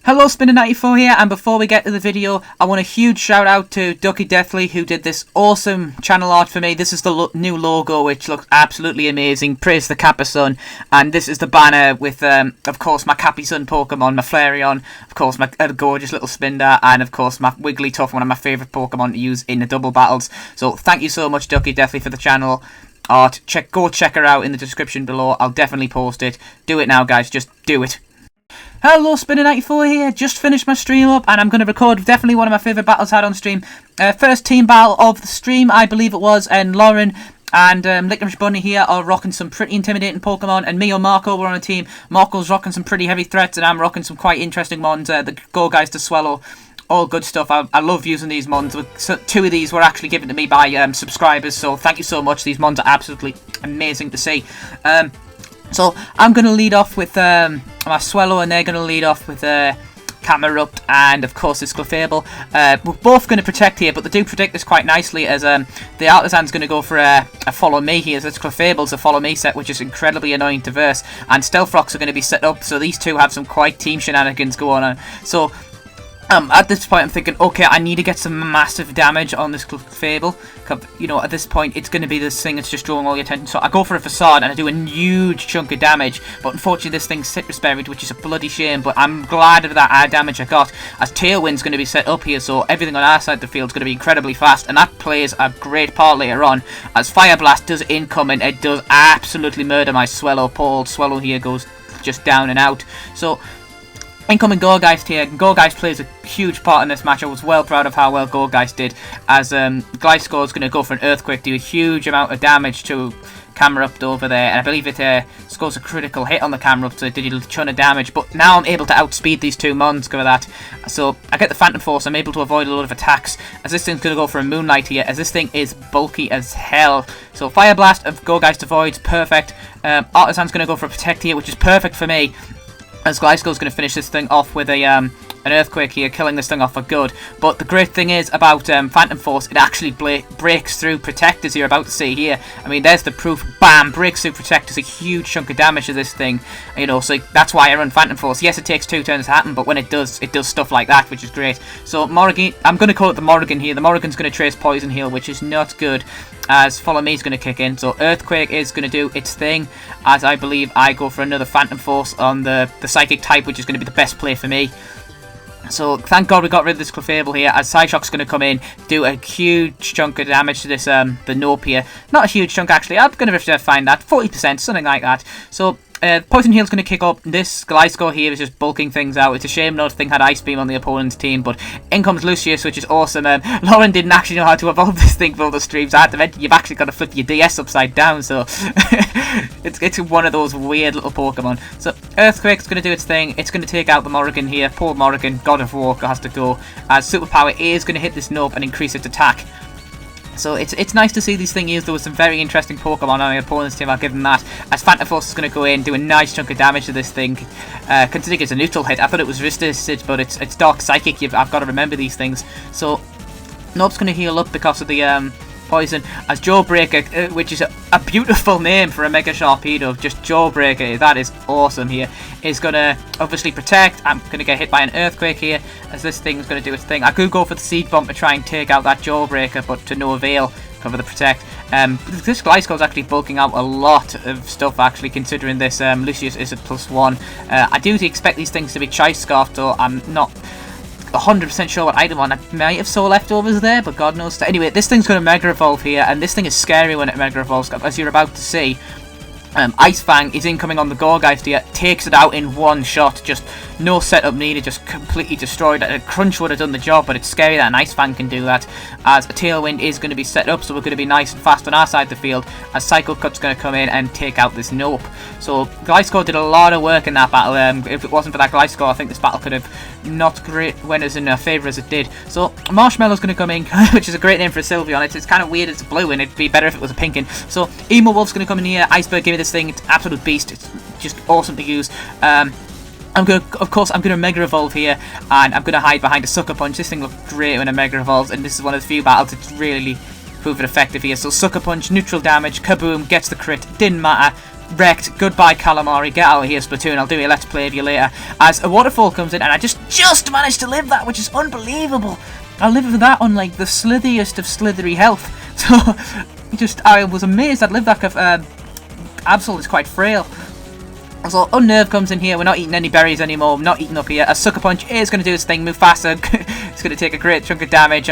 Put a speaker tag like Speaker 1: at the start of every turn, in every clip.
Speaker 1: Hello, Spinner94 here, and before we get to the video, I want a huge shout out to Ducky Deathly, who did this awesome channel art for me. This is the new logo, which looks absolutely amazing. Praise the Kappa Sun. And this is the banner with, of course, my Cappy Sun Pokemon, my Flareon, of course, my gorgeous little Spinda, and of course, my Wigglytuff, one of my favourite Pokemon to use in the double battles. So, thank you so much, Ducky Deathly, for the channel art. Go check her out in the description below. I'll definitely post it. Do it now, guys. Just do it. Hello, Spinner94 here. Just finished my stream up, and I'm going to record definitely one of my favourite battles I had on stream. First team battle of the stream, I believe it was, and Lauren and Licorice Bunny here are rocking some pretty intimidating Pokemon, and me and Marco were on a team. Marco's rocking some pretty heavy threats, and I'm rocking some quite interesting mons. The Go Guys to Swallow. All good stuff. I love using these mons. So, two of these were actually given to me by subscribers, so thank you so much. These mons are absolutely amazing to see. So I'm going to lead off with my Swallow, and they're going to lead off with Camerupt, and of course this Clefable. We're both going to protect here, but they do protect this quite nicely, as the Artisan's going to go for a Follow Me here. So it's Clefable's a Follow Me set, which is incredibly annoying to verse, and Stealth Rocks are going to be set up, so these two have some quite team shenanigans going on. So at this point I'm thinking, okay, I need to get some massive damage on this Clefable. You know, at this point it's going to be this thing that's just drawing all your attention. So I go for a Facade and I do a huge chunk of damage, but unfortunately this thing's Citrus Berried, which is a bloody shame, but I'm glad of that damage I got, as Tailwind's going to be set up here, so everything on our side of the field is going to be incredibly fast, and that plays a great part later on, as Fire Blast does income, and it does absolutely murder my Swallow. Paul Swallow here goes just down and out. So incoming Gourgeist here. Gourgeist plays a huge part in this match. I was well proud of how well Gourgeist did, as Gliscor is going to go for an Earthquake, do a huge amount of damage to Camerupt over there, and I believe it scores a critical hit on the Camerupt, so it did a ton of damage. But now I'm able to outspeed these two mons for that, so I get the Phantom Force. I'm able to avoid a lot of attacks, as this thing's going to go for a Moonlight here, as this thing is bulky as hell. So Fire Blast of Gourgeist avoids, perfect. Artisan's going to go for a Protect here, which is perfect for me, as Gliscor's going to finish this thing off with an Earthquake here, killing this thing off for good. But the great thing is about Phantom Force, it actually breaks through Protect, as you're about to see here. I mean, there's the proof. Bam! Breaks through Protect, does a huge chunk of damage to this thing. You know, so that's why I run Phantom Force. Yes, it takes 2 turns to happen, but when it does stuff like that, which is great. So Morrigan, I'm going to call it the Morrigan here. The Morrigan's going to trace Poison Heal, which is not good, as Follow Me is going to kick in. So Earthquake is going to do its thing, as I believe I go for another Phantom Force on the Psychic type, which is going to be the best play for me. So thank God we got rid of this Clefable here, as Psyshock's going to come in, do a huge chunk of damage to this the Nope here. Not a huge chunk actually, I'm going to have to find that, 40%, something like that. So Poison Heal's going to kick up. This Gliscor here is just bulking things out. It's a shame no thing had Ice Beam on the opponent's team, but in comes Lucius, which is awesome. Lauren didn't actually know how to evolve this thing for the streams. I had to mention you've actually got to flip your DS upside down, so it's one of those weird little Pokemon. So Earthquake's going to do its thing. It's going to take out the Morrigan here. Poor Morrigan, God of War, has to go, as Superpower is going to hit this Nope and increase its attack. So it's nice to see these things used. There was some very interesting Pokemon on my opponent's team, I'll give them that. As Phantom Force is going to go in, do a nice chunk of damage to this thing. Considering it's a neutral hit, I thought it was resisted, but it's Dark Psychic. I've got to remember these things. So Nope's going to heal up because of the poison, as Jawbreaker, which is a beautiful name for a Mega Sharpedo, just Jawbreaker, that is awesome here, is going to obviously protect. I'm going to get hit by an Earthquake here, as this thing's going to do its thing. I could go for the Seed Bomb to try and take out that Jawbreaker, but to no avail, cover the Protect. This Gliscor's actually bulking out a lot of stuff, actually, considering this Lucius is a +1. I do expect these things to be Choice Scarf, though I'm not 100% sure what item on. I might have Soul Leftovers there, but God knows. Anyway, this thing's going to Mega Evolve here, and this thing is scary when it Mega Evolves, as you're about to see. Ice Fang is incoming on the Gourgeist here, takes it out in one shot, just no setup needed, just completely destroyed it. A Crunch would have done the job, but it's scary that an Ice Fang can do that, as a Tailwind is going to be set up, so we're going to be nice and fast on our side of the field, as Psycho Cut's going to come in and take out this Nope. So Gliscor did a lot of work in that battle. If it wasn't for that Gliscor, I think this battle could have not great went as in our favour as it did. So Marshmallow's going to come in, which is a great name for a Sylveon. It's kind of weird, it's blue, and it'd be better if it was a pinkin. So Emo Wolf's going to come in here. Iceberg, give me this thing. It's absolute beast. It's just awesome to use. Of course, I'm going to Mega Evolve here, and I'm going to hide behind a Sucker Punch. This thing looked great when it Mega Evolves, and this is one of the few battles that's really proven effective here. So Sucker Punch, neutral damage, kaboom, gets the crit, didn't matter. wrecked. Goodbye, Calamari. Get out of here, Splatoon. I'll do a Let's Play of you later. As a waterfall comes in, and I just managed to live that, which is unbelievable. I lived with that on, like, the slitheriest of slithery health. So, I was amazed I'd lived that, because Absol is quite frail. So, Unnerve comes in here. We're not eating any berries anymore. I'm not eating up here. A Sucker Punch is going to do its thing. Move faster. It's going to take a great chunk of damage.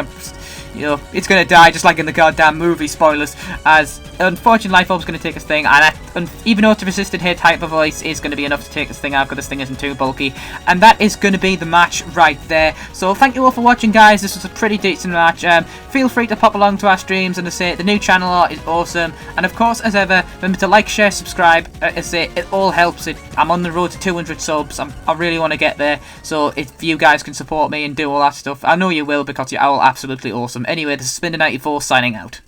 Speaker 1: It's going to die just like in the goddamn movie, spoilers, as unfortunately Life Orb's going to take its thing, and even though it's resisted hit, Hyper Voice is going to be enough to take this thing out because this thing isn't too bulky, and that is going to be the match right there. So thank you all for watching, guys. This was a pretty decent match. Feel free to pop along to our streams, and to say the new channel art is awesome, and of course, as ever, remember to like, share, subscribe. As I say, it all helps. I'm on the road to 200 subs. I really want to get there, so if you guys can support me and do all that stuff, I know you will, because you're all absolutely awesome. Anyway, this is Spinner94 signing out.